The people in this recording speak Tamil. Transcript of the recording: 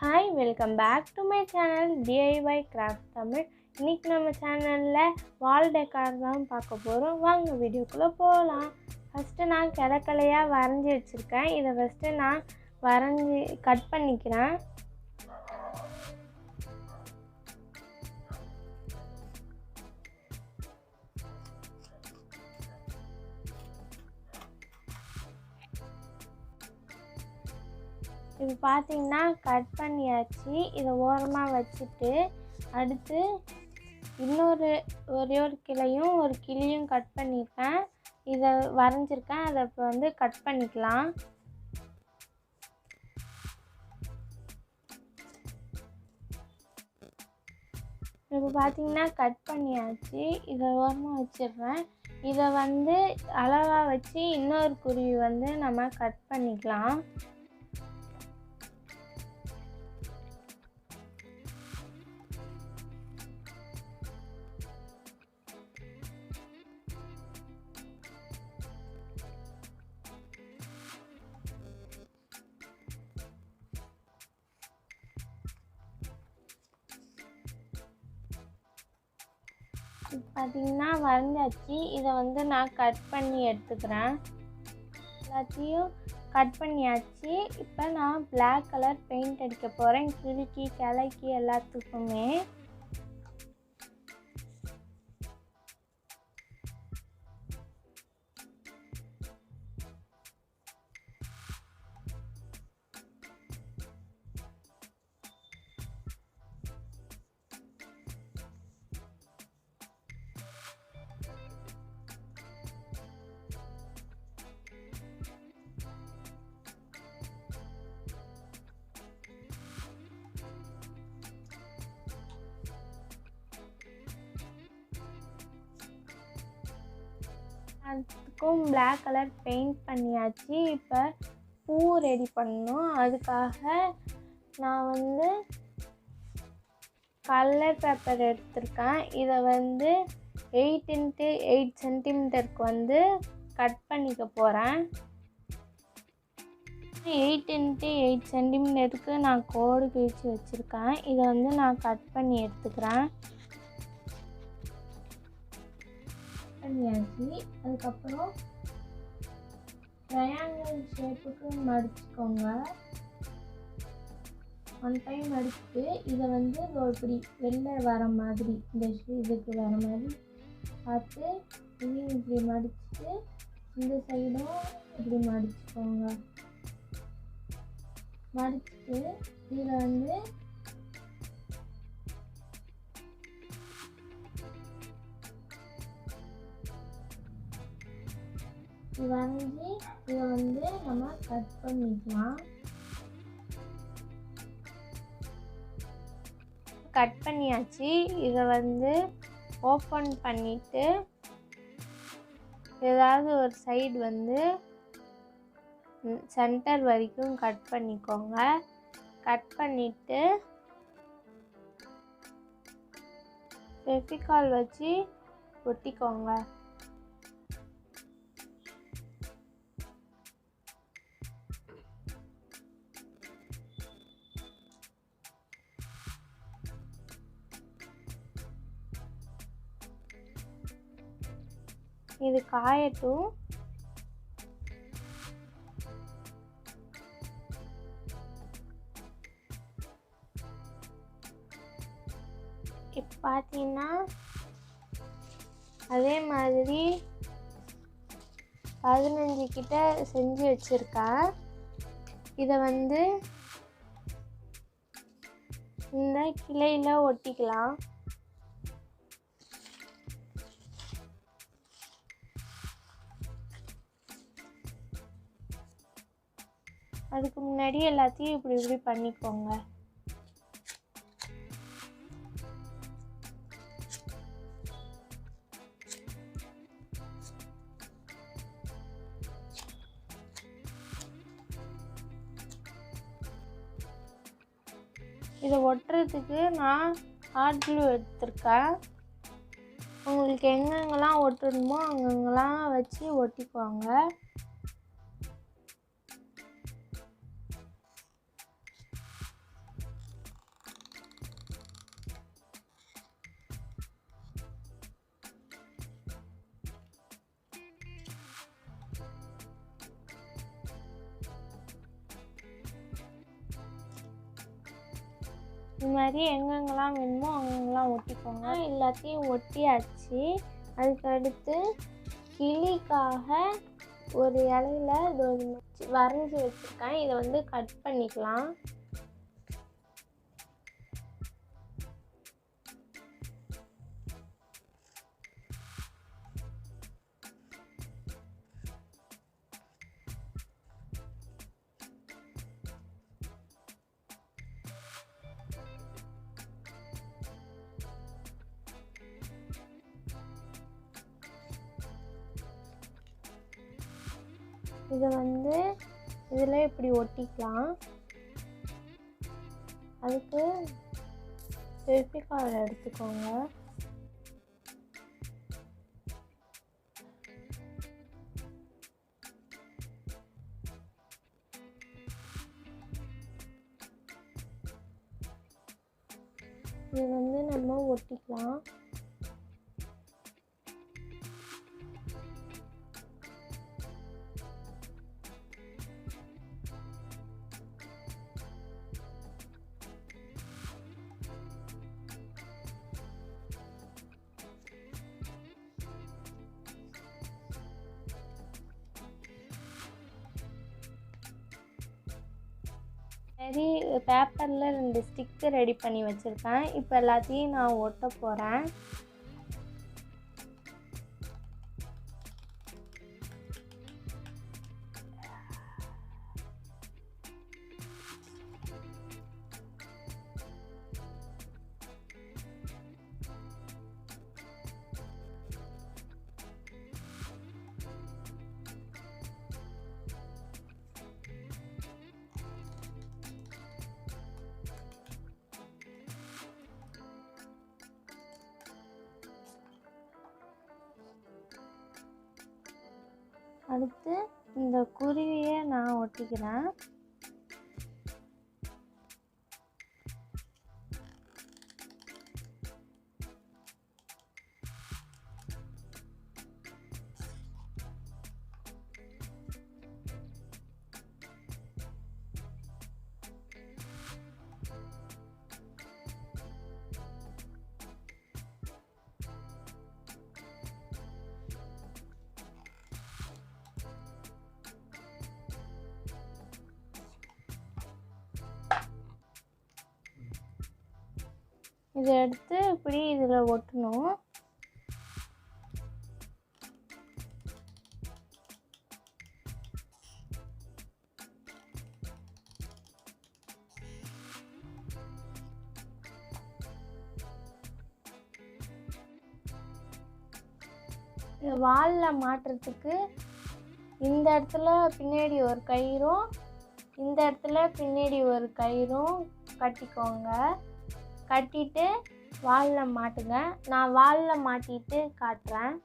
Hi, welcome back to my channel DIY craft தமிழ். இன்றைக்கி நம்ம சேனலில் வால் டெக்கார் தான் பார்க்க போகிறோம். வாங்க வீடியோக்குள்ளே போகலாம். ஃபஸ்ட்டு நான் கிழக்கலையாக வரைஞ்சி வச்சுருக்கேன். இதை ஃபஸ்ட்டு நான் வரைஞ்சி கட் பண்ணிக்கிறேன். இப்போ பார்த்தீங்கன்னா கட் பண்ணியாச்சு. இதை ஓரமாக வச்சுட்டு அடுத்து ஒரே ஒரு கிளையும் ஒரு கிளியும் கட் பண்ணியிருக்கேன். இதை வரைஞ்சிருக்கேன். அதை இப்போ கட் பண்ணிக்கலாம். இப்போ பார்த்தீங்கன்னா கட் பண்ணியாச்சு. இதை ஓரமாக வச்சிடுறேன். இதை அளவாக வச்சு இன்னொரு குருவி நம்ம கட் பண்ணிக்கலாம். பார்த்தீங்கன்னா வரைஞ்சாச்சு. இதை நான் கட் பண்ணி எடுத்துக்கிறேன். எல்லாத்தையும் கட் பண்ணியாச்சு. இப்போ நான் பிளாக் கலர் பெயிண்ட் அடிக்க போகிறேன். கிளிக்கு கிளைக்கு எல்லாத்துக்குமே. அதுக்கும் பிளாக் கலர் பெயிண்ட் பண்ணியாச்சு. இப்போ பூ ரெடி பண்ணணும். அதுக்காக நான் கலர் பேப்பர் எடுத்திருக்கேன். இதை 8x8 சென்டிமீட்டருக்கு கட் பண்ணிக்க போகிறேன். 8x8 சென்டிமீட்டருக்கு நான் கோடு கிழிச்சு வச்சுருக்கேன். இதை நான் கட் பண்ணி எடுத்துக்கிறேன். பண்ணியாச்சு. அதுக்கப்புறம் ட்ரையாங்கிள் ஷேப்புக்கு மடிச்சுக்கோங்க. ஒன் டைம் மடிச்சுட்டு இதை இப்படி வெளில வர மாதிரி இந்த இதுக்கு வர மாதிரி பார்த்து இதையும் இப்படி மடிச்சுட்டு இந்த சைடும் இப்படி மடிச்சுக்கோங்க. மடிச்சுட்டு இதில் வரைஞ்சி இதை நம்ம கட் பண்ணிக்கலாம். கட் பண்ணியாச்சு. இதை ஓப்பன் பண்ணிவிட்டு ஏதாவது ஒரு சைடு சென்டர் வரைக்கும் கட் பண்ணிக்கோங்க. கட் பண்ணிவிட்டு ஃபெவிகால் வச்சு ஒட்டிக்கோங்க. இது காயட்டும். இப்போ பார்த்தீங்கன்னா அதே மாதிரி 15 கிட்ட செஞ்சு வச்சுருக்கேன். இதை இந்த கிளையில் ஒட்டிக்கலாம். அதுக்கு முன்னாடி எல்லாத்தையும் இப்படி இப்படி பண்ணிக்கோங்க. இதை ஒட்டுறதுக்கு நான் ஹாட் க்ளூ எடுத்திருக்கேன். உங்களுக்கு எங்கெங்கெல்லாம் ஒட்டணுமோ அங்கங்கெல்லாம் வச்சு ஒட்டிக்குவாங்க. இது மாதிரி எங்கெங்கெல்லாம் வேணுமோ அங்கெங்கெல்லாம் ஒட்டிக்கோங்க. எல்லாத்தையும் ஒட்டியாச்சு. அதுக்கடுத்து கிளிக்காக ஒரு இலையில இது வரைஞ்சி வச்சுருக்கேன். இதை வந்து கட் பண்ணிக்கலாம். இதை வந்து இதில் இப்படி ஒட்டிக்கலாம். அதுக்கு ஃபெவிகால் எடுத்துக்கோங்க. இது வந்து நம்ம ஒட்டிக்கலாம். சரி, பேப்பரில் 2 ஸ்டிக்கு ரெடி பண்ணி வச்சுருக்கேன். இப்போ எல்லாத்தையும் நான் ஒட்ட போகிறேன். அடுத்து இந்த குருவியை நான் ஒட்டிக்கிறேன். இதை எடுத்து இப்படி இதில் ஒட்டணும். வாலில் மாட்டுறதுக்கு இந்த இடத்துல பின்னாடி ஒரு கயிறும் இந்த இடத்துல பின்னாடி ஒரு கயிறும் கட்டிக்கோங்க. கட்டிட்டு வாலில் மாட்டுங்க. நான் வாலில் மாட்டிட்டு காட்டுறேன்.